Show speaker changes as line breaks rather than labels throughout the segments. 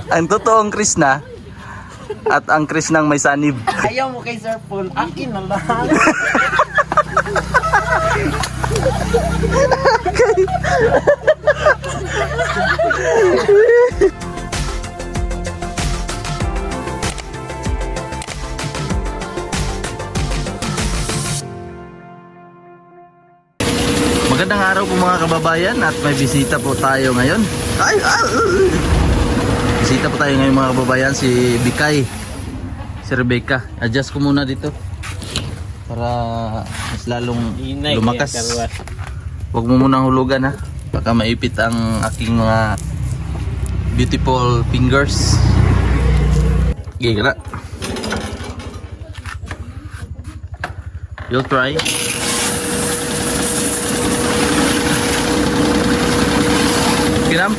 Ang totoong Krishna at ang Krishnang may sanib.
Ayaw mo kay Sir Paul, akin na lang.
Magandang araw po mga kababayan at may bisita po tayo ngayon. Bisita po tayo ngayon mga kababayan, si Bikay, si Rebecca. Adjust ko muna dito para mas lalong lumakas. Huwag mo munang hulugan ha, baka maipit ang aking mga beautiful fingers. Gila. You'll try. Kinam?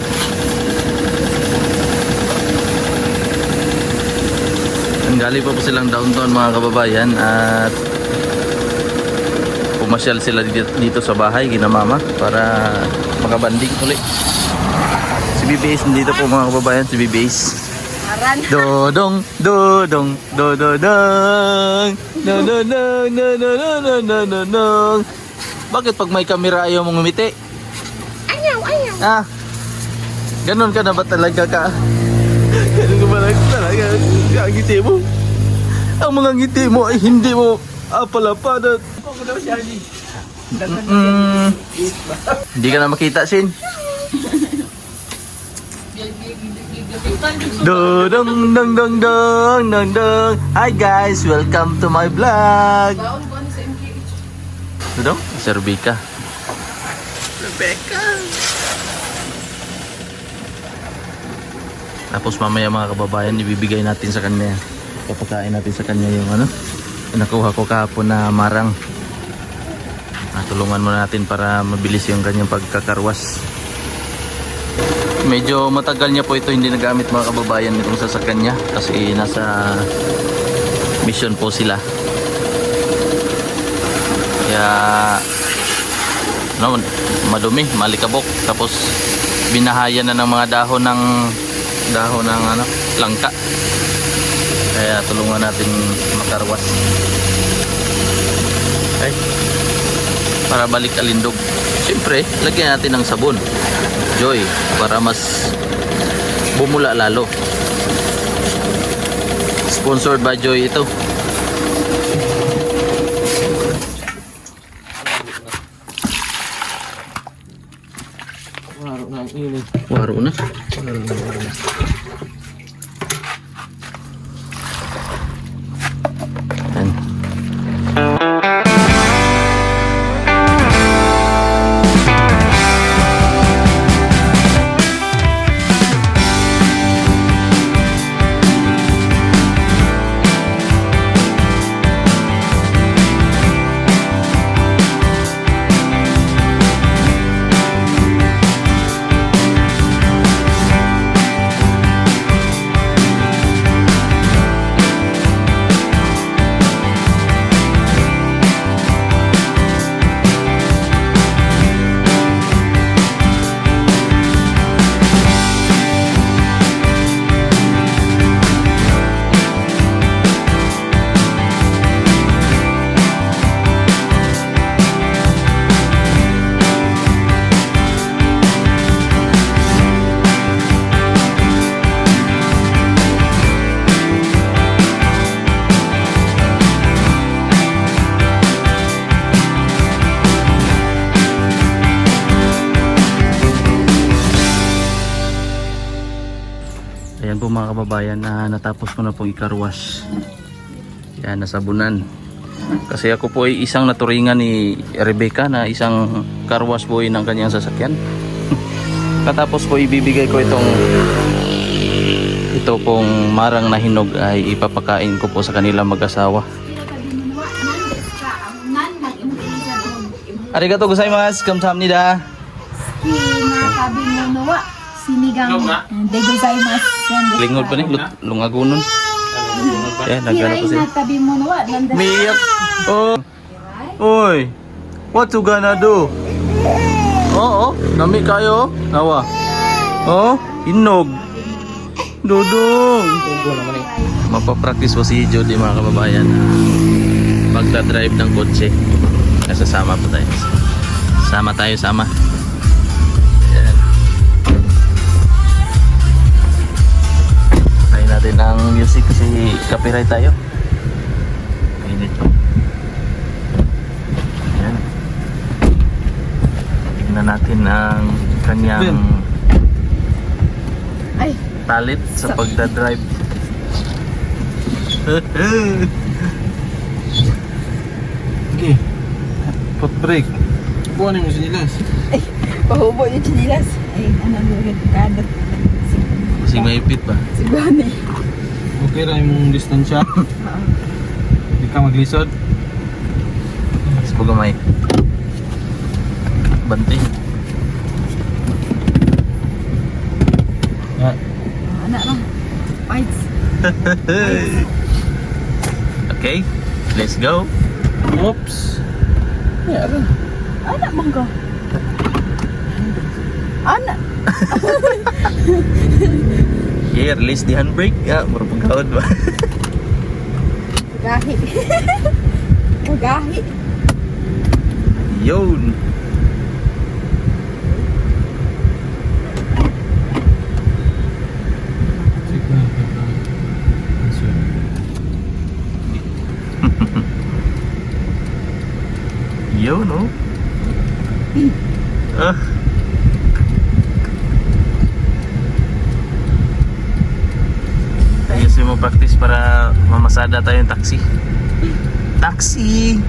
Nanggali pa po silang downtown mga kababayan at pumasyal sila dito sa bahay kina mama para makabanding ulit. Si BBS dito po mga kababayan, si BBS. Dodong, dodong, dododong, dododong, dododong, dododong. Bakit pag may kamera ayaw mong umiti?
Ayaw.
Ah, ganon ka na ba talaga ka? Ganon ka ba talaga? Ang ngiti mo. Ang mga ngiti mo ay hindi mo apalapadat. Hindi ka na makita, Sin. Dong dong dong dong dong dong. Hi guys, welcome to my vlog. Dong, si Rebecca. Tapos mamaya mga kababayan, ibibigay natin sa kanya, papakain natin sa kanya yung ano, nakuha ko kahapon na marang. Tulungan mo natin para mabilis yung kanyang pagkakarwas. Medyo matagal niya po ito hindi nagamit mga kababayan itong sasakyan niya kasi nasa mission po sila. Kaya no, madumi, malikabok, tapos binahayan na ng mga dahon ng ano, langka. Kaya tulungan natin makarwas. Okay. Para balik alindog. Siyempre, lagyan natin ng sabon, Joy, para mas bumula lalo. Sponsored by Joy ito. Waro na. Ayan po mga kababayan, natapos ko na pong ikarwash. Yan, nasabunan. Kasi ako po ay isang naturingan ni Rebecca na isang carwash boy ng kanyang sasakyan. Katapos po ibibigay ko ito pong marang na hinog ay ipapakain ko po sa kanilang mag-asawa. Arigato gozaimasu. Kamsahamnida.
Sinigang. De gozaimasu.
Lingod pa ni lungagunon. Yan, nagana po siya. Miyak. Oh. Oy. What you gonna do? Oo, nami kayo. Nawa. Oh, hinog. Dudong!
Tunggo naman eh.
Mapapractice po si Jody mga kababayan. Pagdadrive ng kotse. Kasasama po tayo. Sama tayo, sama. Ayan. Tayo natin ang music kasi copyright tayo. Mainit po. Ayan. Tingnan natin ang kanyang
Ay,
palit sa pagdadrive.
Okay. Foot brake. Buwanin mo sinilas.
ay, pahubo yung chinilas. Ay, ano yung kada.
Kasi maipit ba?
Siguro na.
Okay ra yung distansya. Hindi ka maglisod.
Mas bugamay. Banting.
Ya.
Anak lang. Fights.
Okay, let's go.
Oops. Ya, ra.
Anak bang ko? Anak.
Okay, release the handbrake. Baru pagkawad ba?
Magahi. Magahi.
Yun. Yun, no? Ah. Ayusin mo practice para mamasada tayong taxi. Taxi!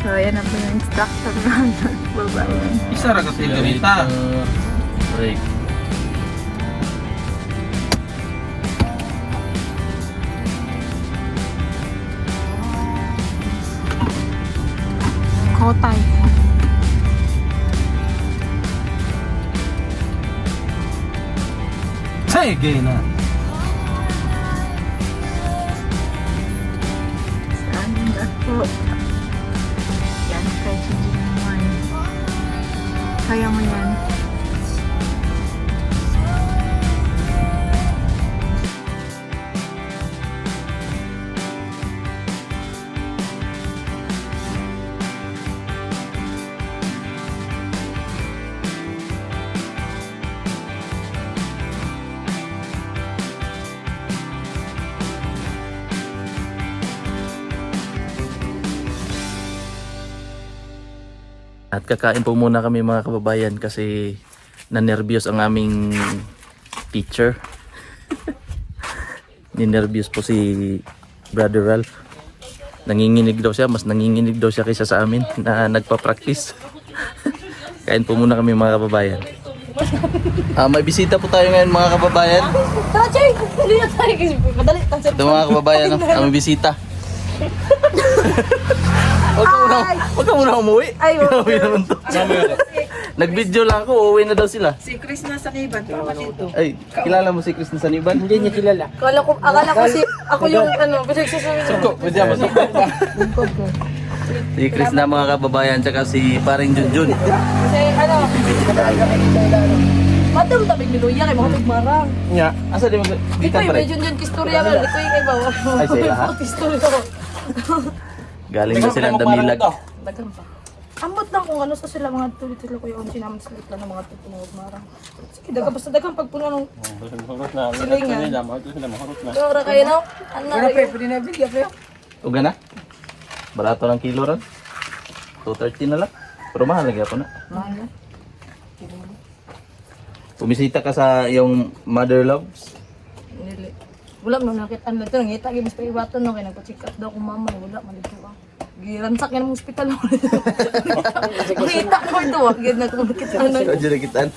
So, yan na po yung instructor ng babae.
Isa ra kasi ganita.
Break.
Kotay.
Sige na.
Saan na po? Yan kay Gigi naman. Kaya mo yan.
At kakain po muna kami mga kababayan kasi nanervyos ang aming teacher. Ninervyos po si Brother Ralph. Nanginginig daw siya, mas nanginginig daw siya kaysa sa amin na nagpa-practice. Kain po muna kami mga kababayan. May bisita po tayo ngayon mga kababayan.
Tara, Chay! Dali na tayo kasi madali.
Ito mga kababayan, may bisita. Huwag ka muna umuwi.
Ay,
Uwi naman to. Nag-video lang ako, uuwi na daw sila.
Si Chris na sa Niban, tama dito.
Ay, kilala mo si Chris na Saniban?
Hindi niya kilala.
Akala ko si, ako yung ano, pinagsasabi.
Suko, pwede ako suko.
Si Chris na mga kababayan, tsaka si paring Junjun.
Kasi ano, Madam tabig ni Luya kay mga tugmarang.
Nya, asa di
Ikaw
gikan
yung
pare.
medyo dyan kistorya ka. Ikaw yung kay bawa.
Ay, sila, ha?
Kistorya ko.
Galing na silang damilag.
Dagan pa. Ambot lang kung ano sa sila mga tuloy-tuloy ko yung sinamit sa litla ng mga tugmarang. Sige, dagan basta dagan pagpuno ng silingan. Kaya kayo no? Ano na rin? Pwede na bigyan kayo.
Uga na? Barato ng kilo ron. 230 na lang. Pero mahal lagi ako na.
Mahal na.
Pumisita ka sa yung Mother Loves.
Nili. Wala mo nakita ang dito ngita gi basta iwaton no kay nagpa-check up daw kung mama wala man dito ah. Giransak yan ng ospital mo. Ngita ko ito wag gid na kung kita na.
Ikaw dyan nakitaan.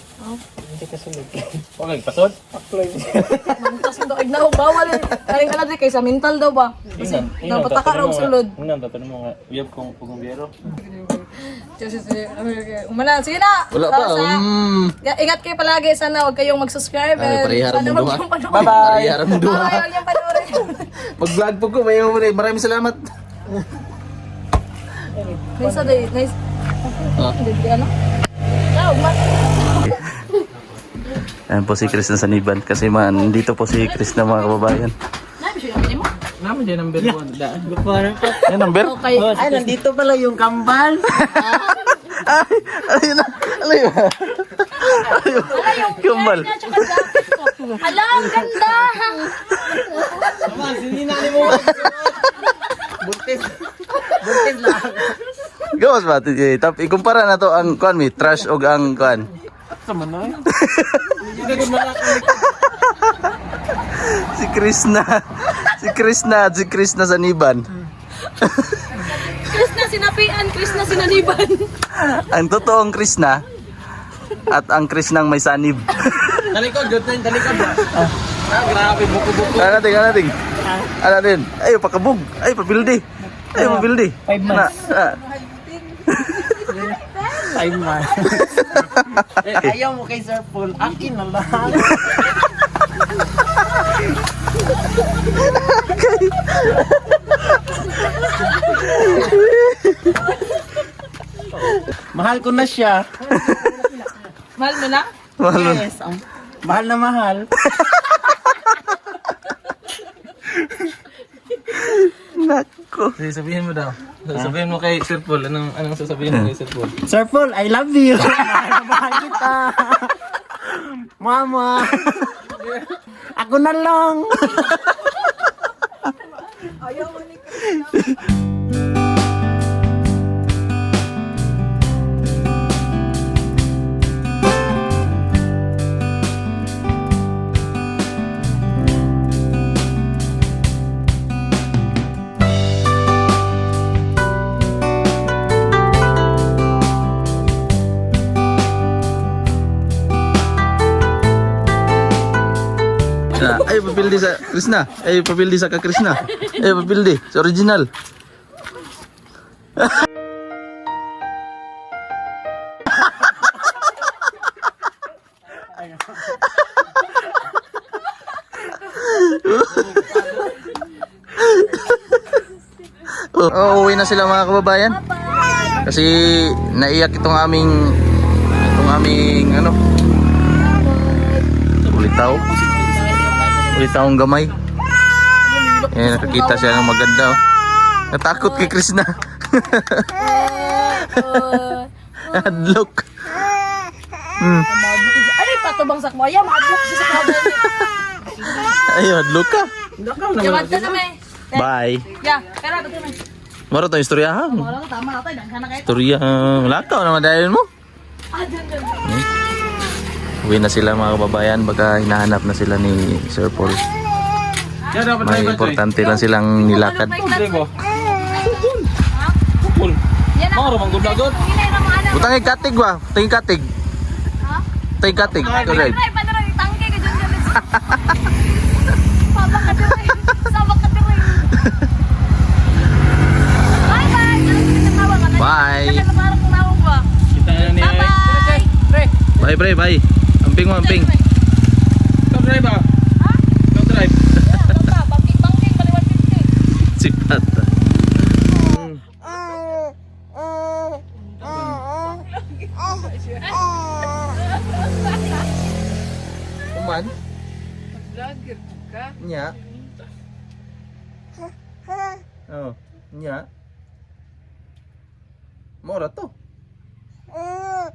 Okay, pasod.
Mantas daw ignaw bawal kaling kana di kay sa mental daw ba. Kasi napataka og sulod.
Unang tatanong mo nga, uyab kong pagumbyero.
Umana sige na.
Wala pa.
Ingat kayo palagi sana wag kayong mag-subscribe.
Ano, parihara mong duha.
Bye-bye.
Parihara mong duha.
Bye. Huwag niyong panoorin.
Mag-vlog po ko. Maraming salamat.
Nice day. Nice.
Ah.
Hindi ano? Ciao, ma.
Ayan po si Chris na sa Niban. Kasi dito po si Chris na mga kababayan.
Naman dyan ang bell one.
Yan number?
Okay.
Ay, nandito pala yung kambal.
Ayun na. Ayun. Ayun. Kumbal.
Ala, ang ganda!
Buntis. Buntis lang.
Gawas ba? Ikumpara na to ang kuan mi. Trash o ang kuan.
Sama na eh.
Si Chris na. Si Chris na sa Niban.
Chris na sinapian, Chris na sinaniban.
Ang totoong Chris na. At ang Chris nang may sanib.
Talikod, good na talikod ba? Grabe, buko-buko.
Ano natin? Ay, pakabog. Ay, pabildi. Ay, pabildi.
5 months. 5 months. Ayaw mo kay Sir Paul. Akin na lang. Mahal ko na siya.
Mahal mo na?
Mahal.
Yes. Mahal na mahal.
Nako.
Sige, sabihin mo daw. Sabihin mo kay Sir Paul. Anong sasabihin mo kay Sir Paul?
Sir Paul, I love you. Mahal na mahal kita. Mama. Ako na lang.
Ay, papildi sa Krishna. Ay, papildi sa ka-Krishna. Ay, papildi. Sa original. Uuwi na sila mga kababayan. Kasi naiyak itong aming ano, ulitaw gamay. Eh, nakakita siya ng maganda. Oh. Natakot kay Krishna. Hadlok.
Ay, patubang sa kwaya, madlok siya sa kwaya.
Ay, hadlok ka.
Yaman ka na may.
Bye.
Ya, pera betul may.
Maro tayong istoryahan.
Orang tama natin, sana kayo.
Istorya. Lakaw naman dahil mo.
Ah, dyan.
Uwi na sila mga kababayan. Baka hinahanap na sila ni Sir Paul.
Yan, dapat
May importante lang silang nilakad.
Diba? Pupul.
Yan
Mga ramang gudlagot.
Hinay na mga anak.
Utangin katig ba? Utangin katig. Utangin katig. Correct.
Ay, padara, tangke ka dyan dyan. Sabak ka dyan. Sabak ka dyan. Bye-bye.
Bye.
Kaya parang kumawag ba?
Kita na niya.
Bye-bye.
Bye, pre. Bye. Amping mo, amping.
Ikaw drive ah. Ikaw drive.
Bangking, baliwan 50.
Sipat. Nya. Oh, nya. Mora to. Oh.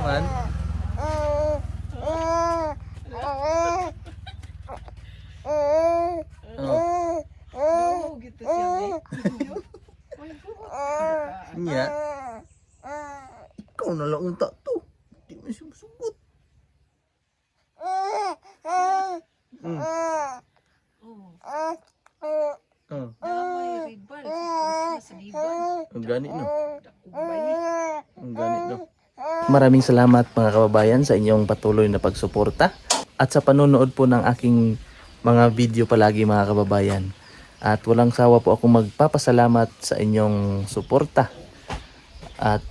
Man. Oh.
gitu siya.
Nya. Ikaw na lang unta to. Di mo siya masugot.
Damay ribbon. Sa ribbon.
Ang ganit no. Ang ganit no. Maraming salamat mga kababayan sa inyong patuloy na pagsuporta at sa panonood po ng aking mga video palagi mga kababayan. At walang sawa po akong magpapasalamat sa inyong suporta. At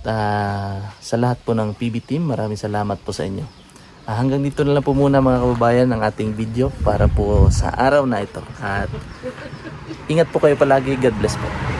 sa lahat po ng PB team, maraming salamat po sa inyo. Hanggang dito na lang po muna mga kababayan ang ating video para po sa araw na ito. At ingat po kayo palagi. God bless po.